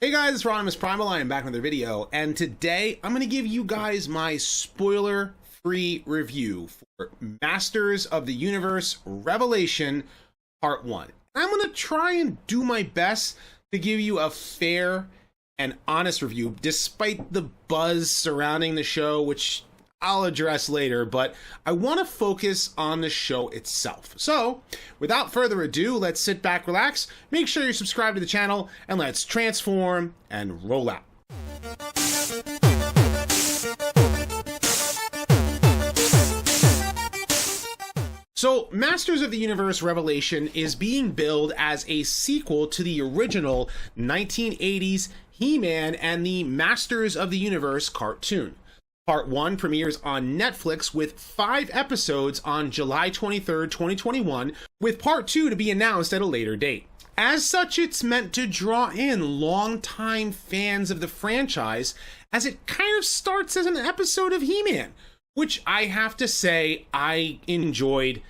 Hey guys, it's RodimusPrimal. I am back with another video, and today I'm going to give you guys my spoiler-free review for Masters of the Universe Revelation Part 1. I'm going to try and do my best to give you a fair and honest review, despite the buzz surrounding the show, which I'll address later, but I want to focus on the show itself. So, without further ado, let's sit back, relax, make sure you're subscribed to the channel, and let's transform and roll out. So, Masters of the Universe Revelation is being billed as a sequel to the original 1980s He-Man and the Masters of the Universe cartoon. Part 1 premieres on Netflix with 5 episodes on July 23rd, 2021, with Part 2 to be announced at a later date. As such, it's meant to draw in longtime fans of the franchise, as it kind of starts as an episode of He-Man, which I have to say I enjoyed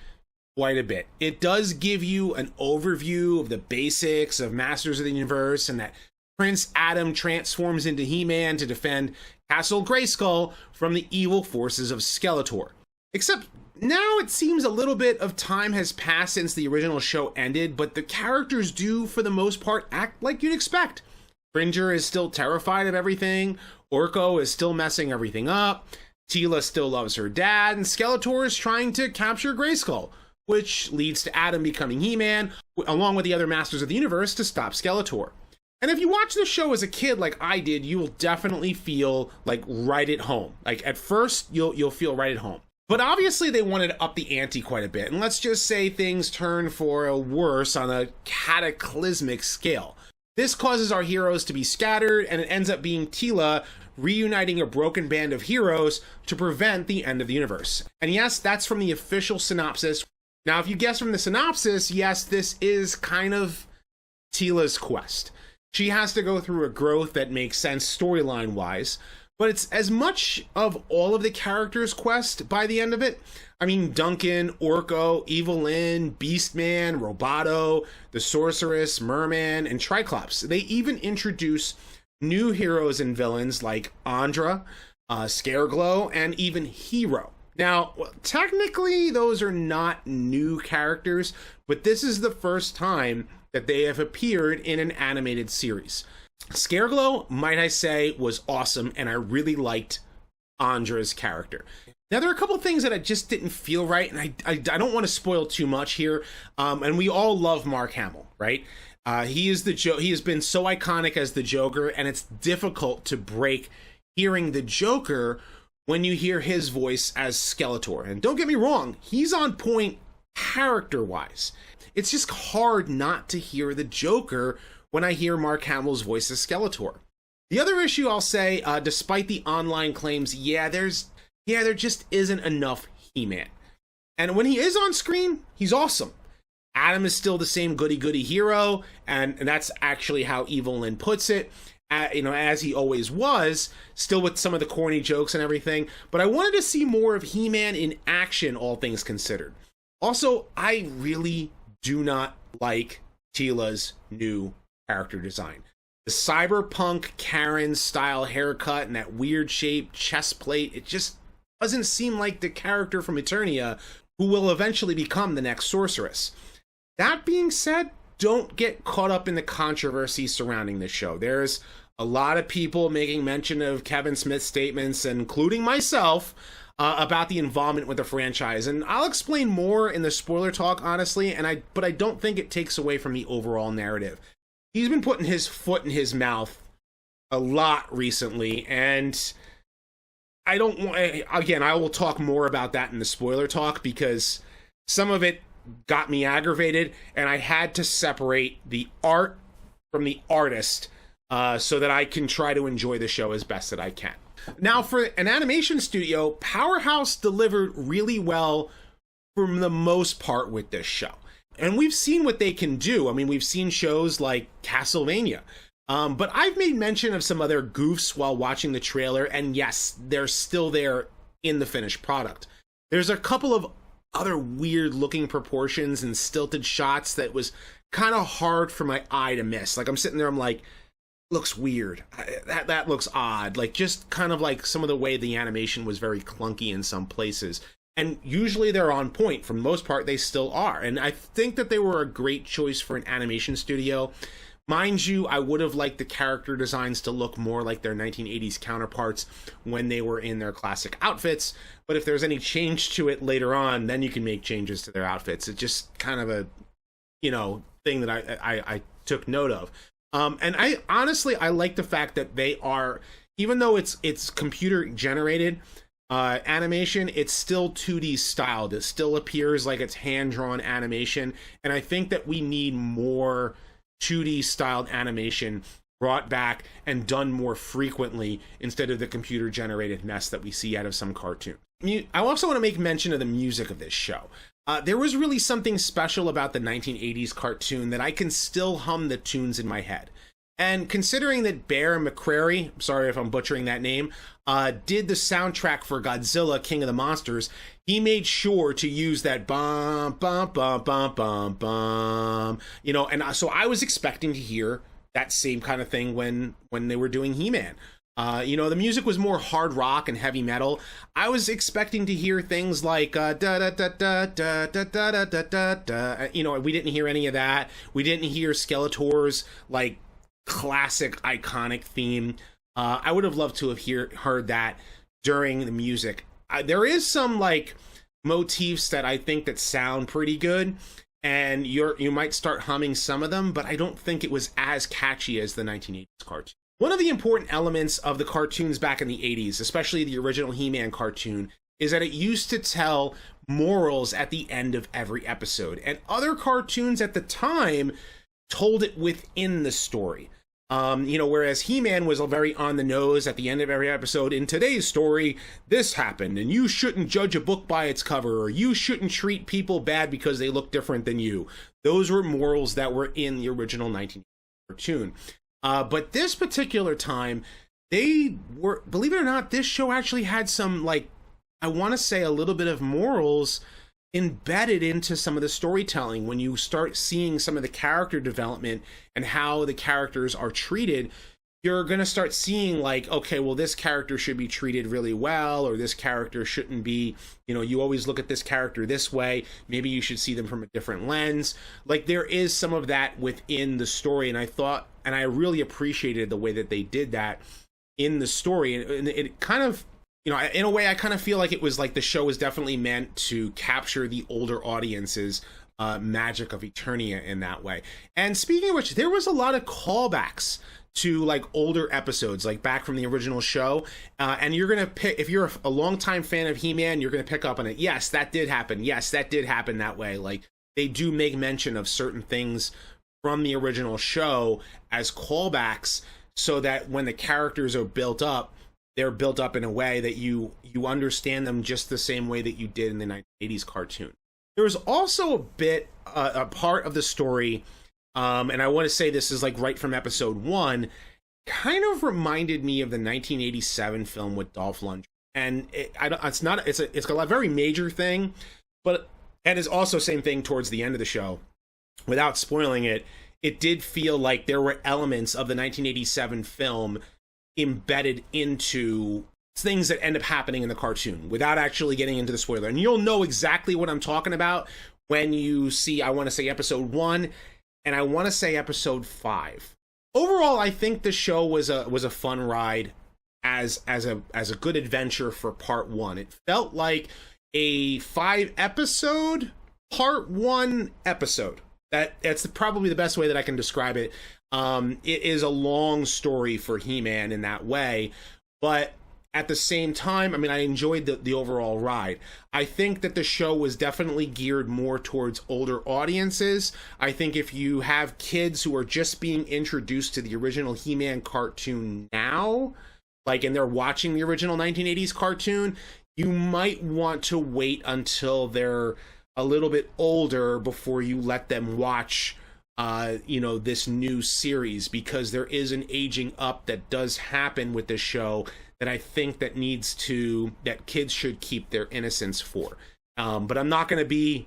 quite a bit. It does give you an overview of the basics of Masters of the Universe, and that Prince Adam transforms into He-Man to defend Castle Grayskull from the evil forces of Skeletor. Except now it seems a little bit of time has passed since the original show ended, but the characters do, for the most part, act like you'd expect. Cringer is still terrified of everything, Orko is still messing everything up, Teela still loves her dad, and Skeletor is trying to capture Grayskull, which leads to Adam becoming He-Man, along with the other Masters of the Universe, to stop Skeletor. And if you watch the show as a kid like I did, you will definitely feel like right at home. Like at first, you'll feel right at home. But obviously they wanted to up the ante quite a bit. And let's just say things turn for a worse on a cataclysmic scale. This causes our heroes to be scattered, and it ends up being Teela reuniting a broken band of heroes to prevent the end of the universe. And yes, that's from the official synopsis. Now, if you guess from the synopsis, yes, this is kind of Teela's quest. She has to go through a growth that makes sense storyline-wise, but it's as much of all of the characters' quest by the end of it. I mean, Duncan, Orko, Evelyn, Beastman, Roboto, the Sorceress, Merman, and Triclops. They even introduce new heroes and villains like Andra, Scareglow, and even Hero. Now, technically, those are not new characters, but this is the first time that they have appeared in an animated series. Scareglow, might I say, was awesome, and I really liked Andra's character. Now, there are a couple things that I just didn't feel right, and I don't want to spoil too much here, and we all love Mark Hamill, right? He has been so iconic as the Joker, and it's difficult to break hearing the Joker when you hear his voice as Skeletor. And don't get me wrong, he's on point character-wise. It's just hard not to hear the Joker when I hear Mark Hamill's voice as Skeletor. The other issue I'll say, despite the online claims, there just isn't enough He-Man. And when he is on screen, he's awesome. Adam is still the same goody-goody hero, and that's actually how Evelyn puts it. As he always was, still with some of the corny jokes and everything. But I wanted to see more of He-Man in action, all things considered. Also, I really do not like Teela's new character design. The cyberpunk Karen style haircut and that weird shaped chest plate, it just doesn't seem like the character from Eternia who will eventually become the next sorceress. That being said, don't get caught up in the controversy surrounding this show. There's a lot of people making mention of Kevin Smith's statements, including myself, about the involvement with the franchise, and I'll explain more in the spoiler talk, honestly, but I don't think it takes away from the overall narrative. He's been putting his foot in his mouth a lot recently, and I will talk more about that in the spoiler talk, because some of it got me aggravated, and I had to separate the art from the artist so that I can try to enjoy the show as best that I can. Now, for an animation studio, Powerhouse delivered really well for the most part with this show. And we've seen what they can do. I mean, we've seen shows like Castlevania. But I've made mention of some other goofs while watching the trailer, and yes, they're still there in the finished product. There's a couple of other weird looking proportions and stilted shots that was kind of hard for my eye to miss. Like, I'm sitting there, I'm like, looks weird. That looks odd. Like, just kind of like some of the way the animation was very clunky in some places. And usually they're on point. For the most part, they still are. And I think that they were a great choice for an animation studio. Mind you, I would have liked the character designs to look more like their 1980s counterparts when they were in their classic outfits. But if there's any change to it later on, then you can make changes to their outfits. It's just kind of a, thing that I took note of. And I honestly, I like the fact that they are, even though it's computer generated animation, it's still 2D styled. It still appears like it's hand-drawn animation. And I think that we need more 2D styled animation brought back and done more frequently instead of the computer generated mess that we see out of some cartoons. I also want to make mention of the music of this show. There was really something special about the 1980s cartoon that I can still hum the tunes in my head. And considering that Bear McCreary, sorry if I'm butchering that name, did the soundtrack for Godzilla, King of the Monsters, he made sure to use that bum, bum, bum, bum, bum, bum, and so I was expecting to hear that same kind of thing when they were doing He-Man. The music was more hard rock and heavy metal. I was expecting to hear things like da da da da da da da da da da. We didn't hear any of that. We didn't hear Skeletor's like classic iconic theme. I would have loved to have heard that during the music. There is some like motifs that I think that sound pretty good, and you might start humming some of them, but I don't think it was as catchy as the 1980s cartoon. One of the important elements of the cartoons back in the 80s, especially the original He-Man cartoon, is that it used to tell morals at the end of every episode. And other cartoons at the time told it within the story. Whereas He-Man was very on the nose at the end of every episode. In today's story, this happened, and you shouldn't judge a book by its cover, or you shouldn't treat people bad because they look different than you. Those were morals that were in the original 1980s cartoon. But this particular time, they were, believe it or not, this show actually had some, like, I want to say a little bit of morals embedded into some of the storytelling. When you start seeing some of the character development and how the characters are treated, you're going to start seeing like, okay, well, this character should be treated really well, or this character shouldn't be, you always look at this character this way. Maybe you should see them from a different lens. Like, there is some of that within the story. And I really appreciated the way that they did that in the story. And it kind of, in a way, I kind of feel like it was like the show was definitely meant to capture the older audience's magic of Eternia in that way. And speaking of which, there was a lot of callbacks to like older episodes, like back from the original show. And you're going to pick, if you're a longtime fan of He-Man, you're going to pick up on it. Yes, that did happen. Yes, that did happen that way. Like, they do make mention of certain things from the original show as callbacks, so that when the characters are built up, they're built up in a way that you understand them just the same way that you did in the 1980s cartoon. There was also a part of the story, and I want to say this is like right from episode 1, kind of reminded me of the 1987 film with Dolph Lundgren. And it's a very major thing, but and is also same thing towards the end of the show. Without spoiling it, it did feel like there were elements of the 1987 film embedded into things that end up happening in the cartoon without actually getting into the spoiler. And you'll know exactly what I'm talking about when you see, I want to say episode 1 and I want to say episode 5. Overall, I think the show was a fun ride as a good adventure for part 1. It felt like a 5-episode part 1 episode. That's probably the best way that I can describe it. It is a long story for He-Man in that way, but at the same time, I mean, I enjoyed the overall ride. I think that the show was definitely geared more towards older audiences. I think if you have kids who are just being introduced to the original He-Man cartoon now, like, and they're watching the original 1980s cartoon, you might want to wait until they're a little bit older before you let them watch this new series, because there is an aging up that does happen with this show that I think that kids should keep their innocence for. But I'm not going to be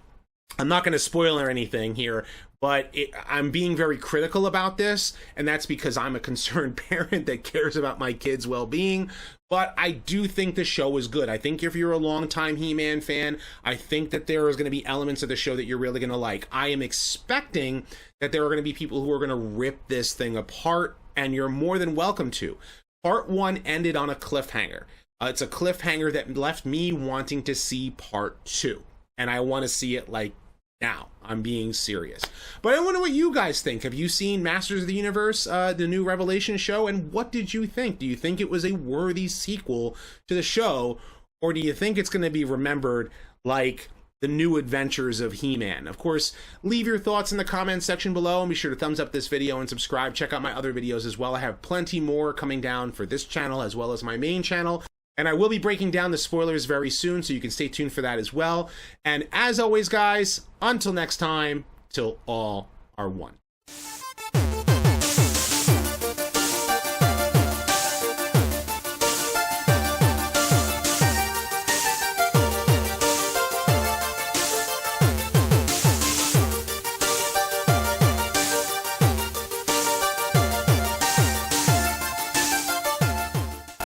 I'm not going to spoil or anything here, but I'm being very critical about this, and that's because I'm a concerned parent that cares about my kids' well-being. But I do think the show is good. I think if you're a longtime He-Man fan, I think that there is going to be elements of the show that you're really going to like. I am expecting that there are going to be people who are going to rip this thing apart, and you're more than welcome to. Part 1 ended on a cliffhanger. It's a cliffhanger that left me wanting to see part 2. And I want to see it like now. I'm being serious. But I wonder what you guys think. Have you seen Masters of the Universe, the new Revelation show? And what did you think? Do you think it was a worthy sequel to the show? Or do you think it's going to be remembered like the new adventures of He-Man? Of course, leave your thoughts in the comments section below, and be sure to thumbs up this video and subscribe. Check out my other videos as well. I have plenty more coming down for this channel as well as my main channel. And I will be breaking down the spoilers very soon, so you can stay tuned for that as well. And as always, guys, until next time, till all are one.